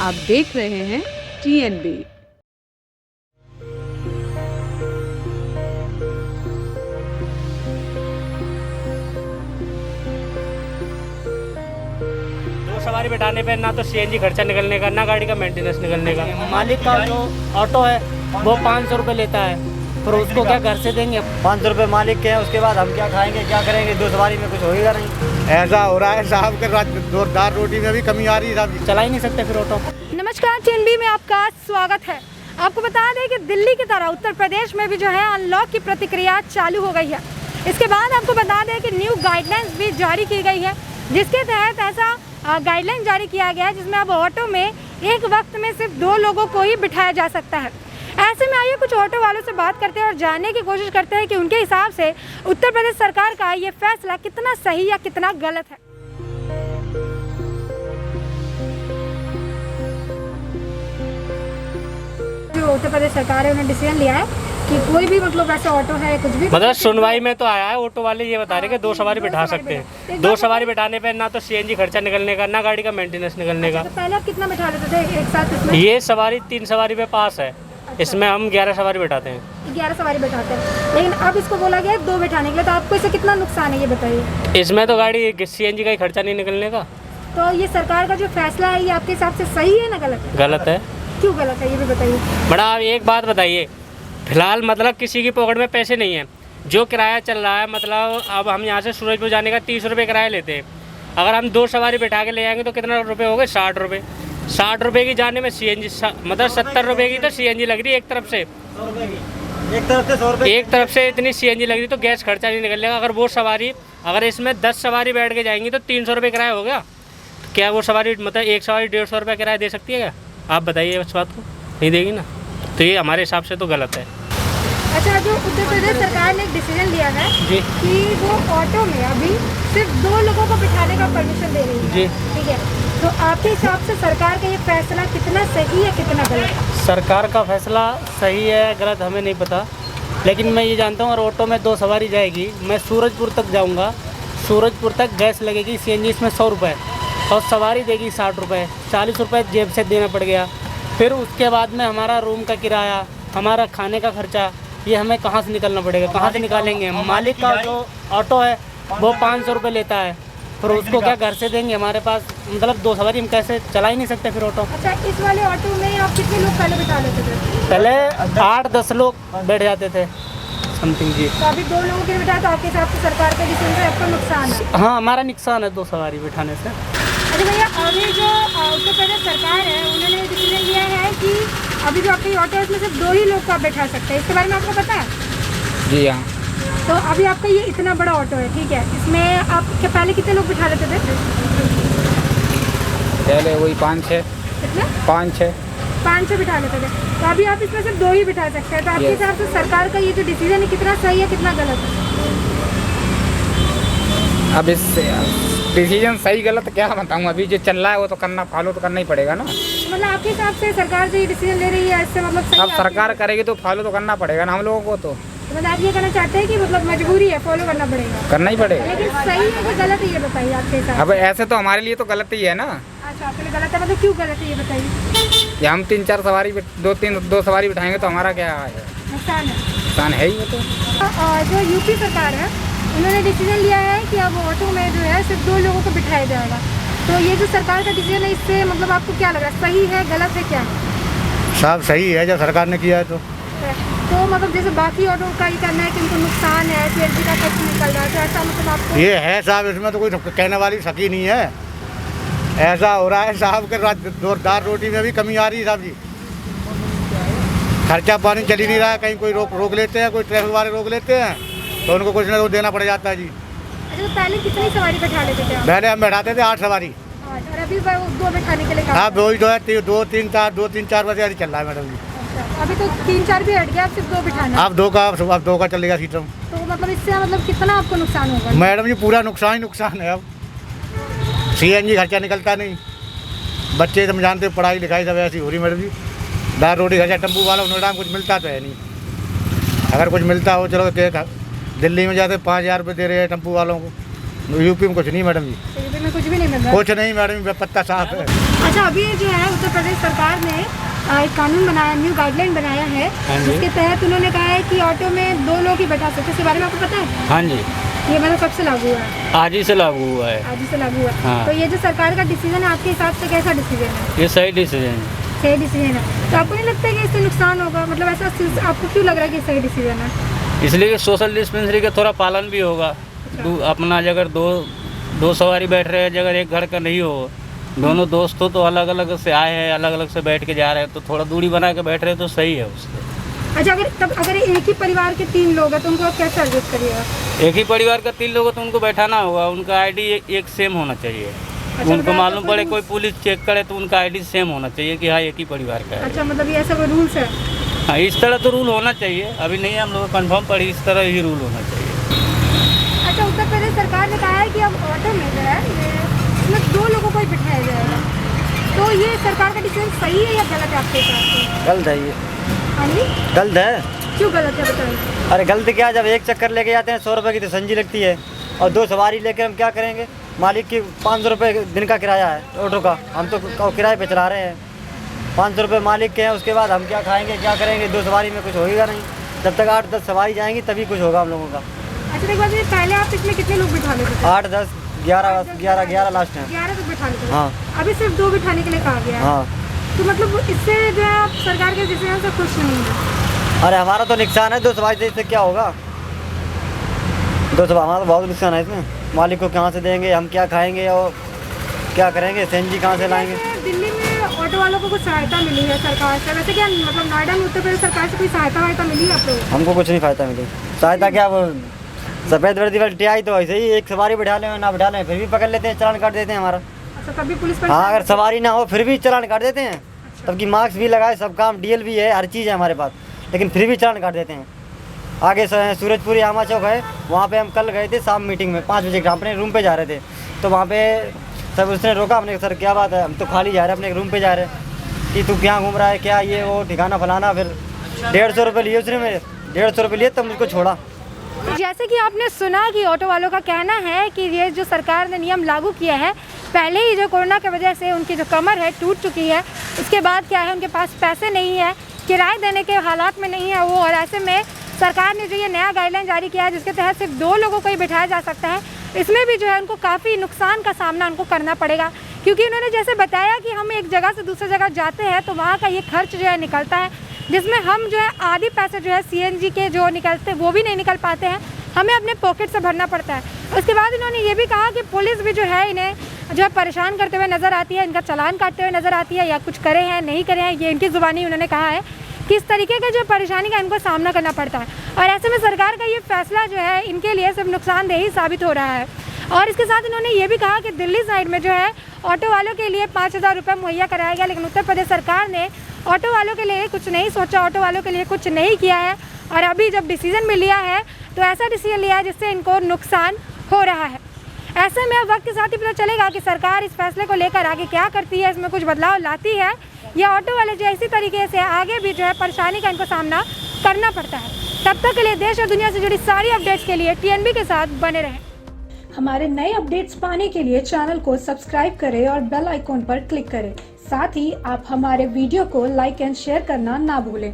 आप देख रहे हैं TNB। सवारी बैठाने पे ना तो CNG खर्चा निकलने का, ना गाड़ी का मेंटेनेंस निकलने का। मालिक का जो ऑटो है वो 500 रुपये लेता है, फिर उसको क्या घर से देंगे? 500 रुपये मालिक के हैं, उसके बाद हम क्या खाएंगे, क्या करेंगे? 2 सवारी में कुछ होएगा नहीं। ऐसा हो रहा है साहब के दाल रोटी में भी कमी आ रही है साहब। चला ही नहीं सकते फिर ऑटो। नमस्कार, TNB में आपका स्वागत है। आपको बता दें कि दिल्ली की तरह उत्तर प्रदेश में भी जो है अनलॉक की प्रक्रिया चालू हो गई है। इसके बाद आपको बता दें कि न्यू गाइडलाइंस भी जारी की गई है, जिसके तहत ऐसा गाइडलाइन जारी किया गया है जिसमें अब ऑटो में एक वक्त में सिर्फ 2 लोगों को ही बिठाया जा सकता है। ऐसे में आइए कुछ ऑटो वालों से बात करते हैं और जानने की कोशिश करते हैं कि उनके हिसाब से उत्तर प्रदेश सरकार का ये फैसला कितना सही या कितना गलत है। जो उत्तर प्रदेश सरकार है उन्होंने डिसीजन लिया है कि कोई भी मतलब ऐसा ऑटो है कुछ भी मतलब सुनवाई में तो आया है, ऑटो वाले ये बता रहे हैं कि 2 सवारी बैठा सकते हैं। 2 सवारी बैठाने पे ना तो CNG खर्चा निकलने का, ना गाड़ी का मेंटेनेंस निकलने का। तो पहले आप कितना बैठा लेते थे एक साथ इसमें? ये सवारी 3 सवारी पे पास है, इसमें हम 11 सवारी बैठाते हैं। 11 सवारी बैठाते हैं, लेकिन अब इसको बोला गया है 2 बैठाने के लिए, तो आपको इससे कितना नुकसान है ये बताइए। इसमें तो गाड़ी CNG का ही खर्चा नहीं निकलने का। तो ये सरकार का जो फैसला है ये आपके हिसाब से सही है ना गलत है? गलत है। क्यों गलत है ये भी बताइए। बड़ा आप एक बात बताइए, फिलहाल मतलब किसी की पॉकेट में पैसे नहीं है, जो किराया चल रहा है मतलब अब हम यहाँ से सूरजपुर जाने का 30 रुपये किराया लेते हैं। अगर हम 2 सवारी बैठा के ले जाएंगे तो कितना रुपये हो गए? 60 रुपये। 60 रुपये की जाने में CNG मतलब 70 रुपये की तो CNG लग रही है एक तरफ से। एक तरफ से 100 रुपये, एक तरफ से इतनी CNG लग रही तो गैस खर्चा नहीं निकलेगा। अगर वो सवारी अगर इसमें 10 सवारी बैठ के जाएंगी तो 300 रुपये किराया हो गया। तो क्या वो सवारी मतलब एक सवारी 150 रुपये किराया दे सकती है क्या? आप बताइए इस बात को, नहीं देगी ना। तो ये हमारे हिसाब से तो गलत है। अच्छा, जो उत्तर प्रदेश सरकार ने एक डिसीजन लिया है जी कि वो ऑटो में अभी सिर्फ 2 लोगों को बिठाने का परमिशन दे रही है, जी ठीक है, तो आपके हिसाब से सरकार का ये फैसला कितना सही है कितना गलत है? सरकार का फैसला सही है गलत हमें नहीं पता, लेकिन मैं ये जानता हूँ अगर ऑटो में 2 सवारी जाएगी, मैं सूरजपुर तक जाऊँगा, सूरजपुर तक गैस लगेगी CNG इसमें 100 रुपये और सवारी देगी 60 रुपये, 40 रुपये जेब से देना पड़ गया। फिर उसके बाद में हमारा रूम का किराया, हमारा खाने का खर्चा, ये हमें कहाँ से निकलना पड़ेगा? कहाँ से निकालेंगे? मालिक का जो ऑटो है वो 500 रुपये लेता है, फिर उसको क्या घर से देंगे? हमारे पास मतलब 2 सवारी हम कैसे चला ही नहीं सकते फिर ऑटो। अच्छा, इस वाले ऑटो में आप कितने लोग पहले बिठा लेते थे? पहले 8-10 लोग बैठ जाते थे समथिंग जी। तो अभी 2 लोगों के बिठा, तो आपके हिसाब से सरकार का डिसीजन से आपको नुकसान है? हाँ, हमारा नुकसान है 2 सवारी बिठाने से। अच्छा भैया, अभी जो उत्तर प्रदेश सरकार है उन्होंने डिसीजन लिया है कि अभी जो आपकी ऑटो है उसमें सिर्फ 2 ही लोग का बैठा सकते हैं, इसके बारे में आपको पता है? जी हाँ। तो अभी आपका ये इतना बड़ा ऑटो है, ठीक है, इसमें आप पहले कितने लोग बिठा लेते थे? पहले वही 5-6 कितने? 5-6 5 बिठा लेते थे, तो अभी आप इसमें सिर्फ 2 ही बिठा सकते हैं। तो आपके हिसाब से सरकार का ये जो डिसीजन है कितना सही है कितना गलत है? अब इस डिसीजन सही गलत क्या बताऊँ, अभी जो चल रहा है वो तो करना, फॉलो तो करना ही पड़ेगा ना। मतलब आपके हिसाब से सरकार जो ये डिसीजन ले रही है इससे मतलब सही अब है? सरकार करेगी तो फॉलो तो करना पड़ेगा ना हम लोगों को, तो मतलब आप ये कहना चाहते हैं कि मतलब मजबूरी है, फॉलो करना पड़ेगा? करना ही पड़ेगा। लेकिन सही है कि गलत है ये बताइए आपके हिसाब अब ऐसे तो हमारे लिए तो गलत ही है ना। से। अच्छा, आपके लिए गलत है, मतलब क्यों गलत है ये बताइए। कि हम 3-4 सवारी 2 सवारी बिठाएंगे तो हमारा क्या है, नुकसान है। नुकसान है ही वो तो। जो यूपी सरकार है उन्होंने डिसीजन लिया है कि अब ऑटो में जो है सिर्फ 2 लोगों को बिठाया जाएगा, तो ये जो सरकार का डिसीजन है इससे मतलब आपको क्या लग रहा है, सही है गलत है क्या है? साहब सही है जो सरकार ने किया है तो मतलब जैसे बाकी ऑटो का ये करना है कि उनको नुकसान है, CNG का खर्च निकल रहा है, तो ऐसा मतलब आपको ये है साहब, इसमें तो कोई कहने वाली सकी नहीं है। ऐसा हो रहा है साहब के दाल रोटी में भी कमी आ रही है साहब जी। खर्चा पानी चल ही नहीं रहा है, कहीं कोई रोक लेते हैं, कोई ट्रैफिक वाले रोक लेते हैं तो उनको कुछ ना कुछ देना पड़ जाता है जी। अच्छा, तो पहले कितनी सवारी बैठा लेते थे आप? पहले हम बैठाते थे 8 सवारी, और अभी 2 बैठाने के लिए हाँ 2 ही तो है, 2-3-4 बजे चल रहा है मैडम जी। अच्छा, अभी तो 3-4 भी हट गया, अब सिर्फ 2 बिठाना है। अब 2 का चलेगा सिस्टम। तो मतलब इससे मतलब कितना आपको नुकसान होगा? मैडम जी पूरा नुकसान ही नुकसान है। अब CNG खर्चा निकलता नहीं, बच्चे तुम जानते हो पढ़ाई लिखाई सब ऐसी हो रही मैडम जी। दाल रोटी खर्चा टेम्पू वाला नोएडा में कुछ मिलता तो है नहीं। अगर कुछ मिलता हो चलो, दिल्ली में जाते 5000 रुपये दे रहे हैं टेम्पू वालों को, यूपी में कुछ नहीं मैडम जी, यूपी में कुछ भी नहीं मिल रहा? कुछ नहीं मैडम जी, पत्ता साफ है। अच्छा, अभी जो है उत्तर प्रदेश सरकार ने एक कानून बनाया, न्यू गाइडलाइन बनाया है, हाँ जी। जिसके तहत उन्होंने कहा है कि ऑटो में 2 लोग ही बैठा सकते हैं। इसके बारे में आपको पता है? हाँ जी, ये मतलब कब से लागू हुआ है? आज ही से लागू हुआ है। आज ही से लागू हुआ है। हाँ। तो ये जो सरकार का डिसीजन है, आपके हिसाब से कैसा डिसीजन है? ये सही डिसीजन है। सही डिसीजन है। तो आपको नहीं लगता है कि इससे नुकसान होगा? मतलब ऐसा आपको क्यों लग रहा है कि सही डिसीजन है? इसलिए कि सोशल डिस्पेंसरी का थोड़ा पालन भी होगा। अपना अगर दो सवारी बैठ रहे हैं, अगर एक घर का नहीं हो, दोनों दोस्त हो तो अलग अलग से आए हैं, अलग अलग से बैठ के जा रहे हैं, तो थोड़ा दूरी बना के बैठ रहे हैं तो सही है उससे। अच्छा, अगर एक ही परिवार के 3 लोग हैं तो उनको आप कैसे एडजस्ट करिएगा? एक ही परिवार का 3 लोग हो तो उनको बैठाना होगा, उनका आईडी एक सेम होना चाहिए। उनको मतलब मालूम ऐसा पड़े, कोई कोई पुलिस चेक करे तो उनका आईडी सेम होना चाहिए कि हाँ एक ही परिवार का है। अच्छा, मतलब ये ऐसा कोई रूल्स है? हाँ, इस तरह तो रूल होना चाहिए। अभी नहीं हम लोग कंफर्म पड़ी, इस तरह ही रूल होना चाहिए। अच्छा, उत्तर प्रदेश सरकार ने कहा है कि अब ऑटो में जो है इसमें 2 लोगों को ही बिठाया जाएगा। तो ये सरकार का डिसीजन सही है या गलत है आपके हिसाब से? गलत है ये, हाँ जी, गलत है। क्यों गलत है बताइए? अरे गलत क्या, जब एक चक्कर लेके जाते हैं 100 रुपये की तो संजी लगती है, और 2 सवारी लेके हम क्या करेंगे? मालिक की 500 रुपये दिन का किराया है ऑटो का, हम तो किराए पे चला रहे हैं। 500 रुपये मालिक के हैं, उसके बाद हम क्या खाएंगे, क्या करेंगे? 2 सवारी में कुछ होगा नहीं। जब तक 8-10 सवारी जाएंगी तभी कुछ होगा हम लोगों का। अच्छा, देखो पहले आप इसमें कितने लोग बिठा लेते थे? 8, 10, 11 लास्ट है। 11 तक बिठा लेते थे। हाँ। अभी सिर्फ 2 बिठाने के लिए कहा गया है। हाँ। तो मतलब इससे जो है आप सरकार के डिसीजन से खुश नहीं है? अरे हमारा तो नुकसान है, 2 सवारी से इससे क्या होगा? 2 सवारी हमारा तो बहुत नुकसान है इसमें। मालिक को कहाँ से देंगे, हम क्या खाएंगे और क्या करेंगे? सीएनजी कहाँ से लाएंगे? दिल्ली में ऑटो वालों को कुछ सहायता मिली है सरकार से? वैसे क्या मतलब नोएडा में उत्तर प्रदेश सरकार से कोई सहायता मिली है आप लोगों को? हमको कुछ नहीं फायदा मिली। सहायता क्या, वो सफ़ेद वर्दी वाली टीआई तो ऐसे ही एक सवारी बिठा लें ना बिठा लें फिर भी पकड़ लेते हैं, चालान काट देते हैं हमारा। अच्छा, तब भी पुलिस पर? हाँ, अगर सवारी ना हो फिर भी चालान काट देते हैं। तब की मार्क्स भी लगाए, सब काम डीएल भी है, हर चीज़ है हमारे पास, लेकिन फिर भी चालान काट देते हैं। आगे सूरजपुर यामा चौक है, वहाँ पे हम कल गए थे शाम मीटिंग में 5 बजे, अपने रूम पे जा रहे थे, तो वहाँ पे सब उसने रोका। हमने सर क्या बात है, हम तो खाली जा रहे हैं, अपने रूम पे जा रहे हैं, कि तू क्या घूम रहा है, क्या ये वो ठिकाना फलाना। फिर 150 रुपये लिए उसने मेरे, 150 रुपये लिए तब मुझको छोड़ा। जैसे कि आपने सुना कि ऑटो वालों का कहना है कि ये जो सरकार ने नियम लागू किया है, पहले ही जो कोरोना की वजह से उनकी जो कमर है टूट चुकी है, उसके बाद क्या है उनके पास पैसे नहीं है, किराए देने के हालात में नहीं है वो, और ऐसे में सरकार ने जो ये नया गाइडलाइन जारी किया है जिसके तहत सिर्फ 2 लोगों को ही बिठाया जा सकता है, इसमें भी जो है उनको काफ़ी नुकसान का सामना उनको करना पड़ेगा। क्योंकि उन्होंने जैसे बताया कि हम एक जगह से दूसरी जगह जाते हैं तो वहाँ का ये खर्च जो है निकलता है, जिसमें हम जो है आधी पैसे जो है सीएनजी के जो निकलते हैं वो भी नहीं निकल पाते हैं, हमें अपने पॉकेट से भरना पड़ता है। उसके बाद इन्होंने ये भी कहा कि पुलिस भी जो है इन्हें जो है परेशान करते हुए नज़र आती है, इनका चालान काटते हुए नज़र आती है, या कुछ करे हैं नहीं करे हैं, ये इनकी ज़ुबानी उन्होंने कहा है कि इस तरीके का जो परेशानी का इनको सामना करना पड़ता है। और ऐसे में सरकार का ये फैसला जो है इनके लिए सिर्फ नुकसानदेही साबित हो रहा है। और इसके साथ इन्होंने ये भी कहा कि दिल्ली साइड में जो है ऑटो वालों के लिए 5,000 रुपये मुहैया कराया गया, लेकिन उत्तर प्रदेश सरकार ने ऑटो वालों के लिए कुछ नहीं सोचा, ऑटो वालों के लिए कुछ नहीं किया है। और अभी जब डिसीजन भी लिया है तो ऐसा डिसीजन लिया है जिससे इनको नुकसान हो रहा है। ऐसे में अब वक्त के साथ ही पता चलेगा कि सरकार इस फैसले को लेकर आगे क्या करती है, इसमें कुछ बदलाव लाती है, या ऑटो वाले जो इसी तरीके से आगे भी जो है परेशानी का इनको सामना करना पड़ता है। तब तक के लिए देश और दुनिया से जुड़ी सारी अपडेट्स के लिए टीएनबी के साथ बने रहें। हमारे नए अपडेट्स पाने के लिए चैनल को सब्सक्राइब करें और बेल आइकॉन पर क्लिक करें। साथ ही आप हमारे वीडियो को लाइक एंड शेयर करना ना भूलें।